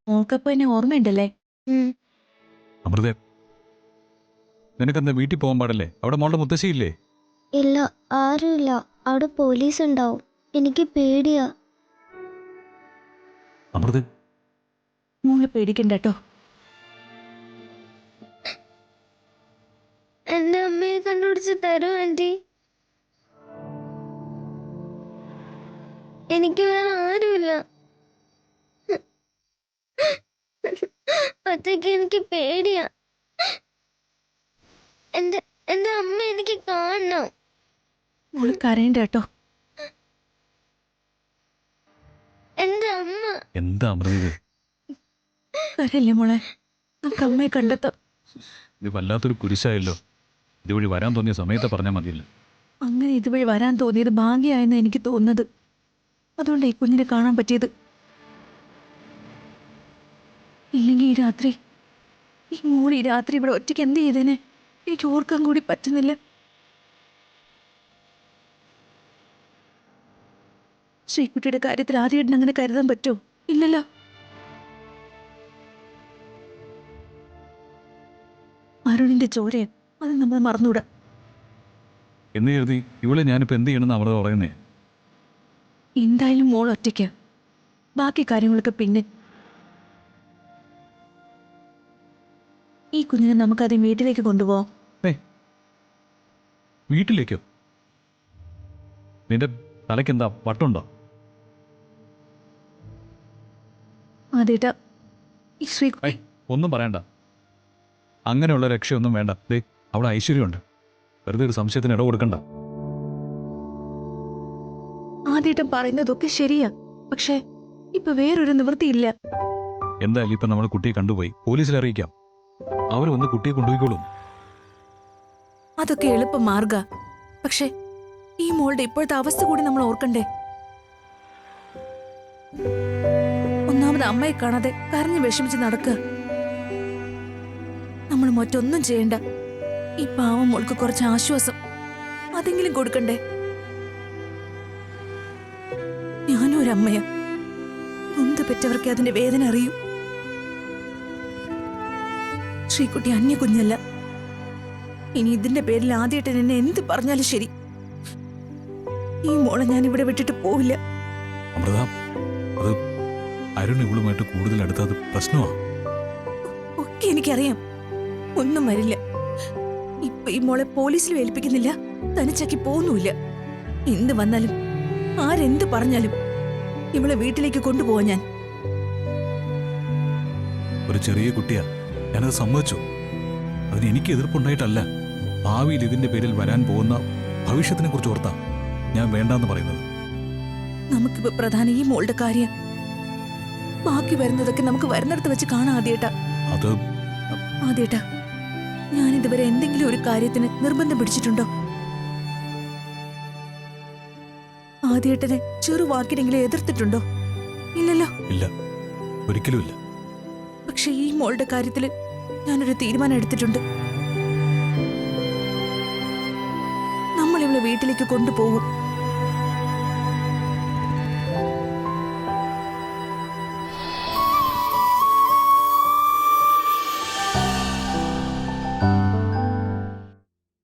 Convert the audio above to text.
മോൾക്കപ്പോ എന്നെ ഓർമ്മയുണ്ടല്ലേ? അമൃതേ, നിനക്കെന്താ വീട്ടിൽ പോകാൻ പാടല്ലേ? അവിടെ മോളുടെ മുത്തശ്ശിയില്ലേ? ഇല്ല, ആരുമില്ല. അവിടെ പോലീസ് ഉണ്ടാവും. എനിക്ക് പേടിയാ. അമൃത, മോളെ പേടിക്കണ്ട കേട്ടോ. എന്റെ അമ്മയെ കണ്ടുപിടിച്ച് തരൂ ആന്റി. എനിക്ക് വേറെ ആരുമില്ല. ഒറ്റയ്ക്ക് എനിക്ക് പേടിയാ. എന്റെ എന്റെ അമ്മ എനിക്ക് കാണണം. മോള് കരയണ്ട കേട്ടോ. എന്റെ അമ്മ. എന്താ അമൃത ഇത്? കരയില്ലേ മോളെ, നമുക്ക് അമ്മയെ കണ്ടെത്താം. ഇത് വല്ലാത്തൊരു കുരിശായല്ലോ. ഇതുവഴി വരാൻ തോന്നിയ സമയത്ത് പറഞ്ഞാൽ മതിയല്ലോ. അങ്ങനെ ഇതുവഴി വരാൻ തോന്നിയത് ഭാഗ്യമായെന്ന് എനിക്ക് തോന്നുന്നത്. അതുകൊണ്ട് ഈ കുഞ്ഞിനെ കാണാൻ പറ്റിയത്. ഇല്ലെങ്കിൽ ഈ രാത്രി, ഈ മോൾ ഈ രാത്രി ഇവിടെ ഒറ്റയ്ക്ക് എന്ത് ചെയ്തേനെ? എനിക്ക് ഓർക്കാൻ കൂടി പറ്റുന്നില്ല. ശ്രീകുട്ടിയുടെ കാര്യത്തിൽ ആദ്യമായിട്ട് അങ്ങനെ കരുതാൻ പറ്റുമോ? ഇല്ലല്ലോ. അരുണിന്റെ ചോരയെ അത് നമ്മൾ മറന്നുകൂടാ. എന്ന് കരുതി ഇവളെ ഞാനിപ്പോൾ എന്ത് ചെയ്യണമെന്ന് അമൃത പറയുന്നേ? എന്തായാലും മോൾ ഒറ്റയ്ക്ക്, ബാക്കി കാര്യങ്ങളൊക്കെ പിന്നെ. ഈ കുഞ്ഞിനെ നമുക്കത് വീട്ടിലേക്ക് കൊണ്ടുപോവാം. വീട്ടിലേക്കോ? നിന്റെ തലയ്ക്കെന്താ വട്ടുണ്ടോ? ആദ്യമായിട്ടാ ഈ ശ്രീകുട്ടി. ഒന്നും പറയണ്ട. അങ്ങനെയുള്ള രക്ഷയൊന്നും വേണ്ട. ദേ, അവിടെ ഐശ്വര്യമുണ്ട്. വെറുതെ ഒരു സംശയത്തിന് ഇട കൊടുക്കണ്ട. ആദ്യമായിട്ടും പറയുന്നതൊക്കെ ശരിയാ, പക്ഷേ ഇപ്പൊ വേറൊരു നിവൃത്തിയില്ല. എന്തായാലും ഇപ്പം നമ്മൾ കുട്ടിയെ കണ്ടുപോയി. പോലീസിൽ അറിയിക്കാം. അവർ വന്ന് കുട്ടിയെ കൊണ്ടുപോയിക്കോളും. അതൊക്കെ എളുപ്പ മാർഗ. പക്ഷേ ഈ മോളുടെ ഇപ്പോഴത്തെ അവസ്ഥ കൂടി നമ്മൾ ഓർക്കണ്ടേ? ഒന്നാമത് അമ്മയെ കാണാതെ കരഞ്ഞു വിഷമിച്ച് നടക്കുക. നമ്മൾ മറ്റൊന്നും ചെയ്യണ്ട. ഈ പാവം മോൾക്ക് കുറച്ച് ആശ്വാസം അതെങ്കിലും കൊടുക്കണ്ടേ? ഞാനും ഒരമ്മയാ. നൊന്ത് പെറ്റവർക്ക് അതിന്റെ വേദന അറിയൂ. ശ്രീകുട്ടി അന്യ കുഞ്ഞല്ല. ഇനി ഇതിന്റെ പേരിൽ ആദ്യമായിട്ട് എന്നെ എന്ത് പറഞ്ഞാലും ശരി, ഈ മോളെ ഞാൻ ഇവിടെ വിട്ടിട്ട് പോവില്ല. അമൃത, അത് അരുൺ ഇവളുമായിട്ട് കൂടുതൽ അടുത്തത് പ്രശ്നമാ. ഒക്കെ എനിക്കറിയാം. ഒന്നും വരില്ല. ഇപ്പൊ ഈ മോളെ പോലീസിൽ ഏൽപ്പിക്കുന്നില്ല, തനിച്ചാക്കി പോകുന്നുമില്ല. എന്ത് വന്നാലും ആരെന്ത് പറഞ്ഞാലും ഇവളെ വീട്ടിലേക്ക് കൊണ്ടുപോവാൻ ഞാൻ. ഒരു ചെറിയ കുട്ടിയാ, ഞാനത് സമ്മതിച്ചു. അതിന് എനിക്ക് എതിർപ്പുണ്ടായിട്ടല്ല. ഭാവിയിൽ ഇതിന്റെ പേരിൽ വരാൻ പോകുന്ന ഭവിഷ്യത്തിനെ കുറിച്ച് ഓർത്താ ഞാൻ വേണ്ടാന്ന് പറയുന്നത്. നമുക്കിപ്പോ പ്രധാനം ഈ മോളുടെ കാര്യം. ബാക്കി വരുന്നതൊക്കെ നമുക്ക് വരുന്നിടത്ത് വെച്ച് കാണാം. ആദ്യേട്ടാ, ഞാൻ ഇതുവരെ എന്തെങ്കിലും ഒരു കാര്യത്തിന് നിർബന്ധം പിടിച്ചിട്ടുണ്ടോ? ആദ്യേട്ടനെ ചെറുവാക്കിനെങ്കിലും എതിർത്തിട്ടുണ്ടോ? ഇല്ലല്ലോ. ഇല്ല, ഒരിക്കലും ഇല്ല. പക്ഷെ ഈ മോളുടെ കാര്യത്തില് ഞാനൊരു തീരുമാനം എടുത്തിട്ടുണ്ട്. നമ്മൾ ഇവളെ വീട്ടിലേക്ക് കൊണ്ടുപോകും.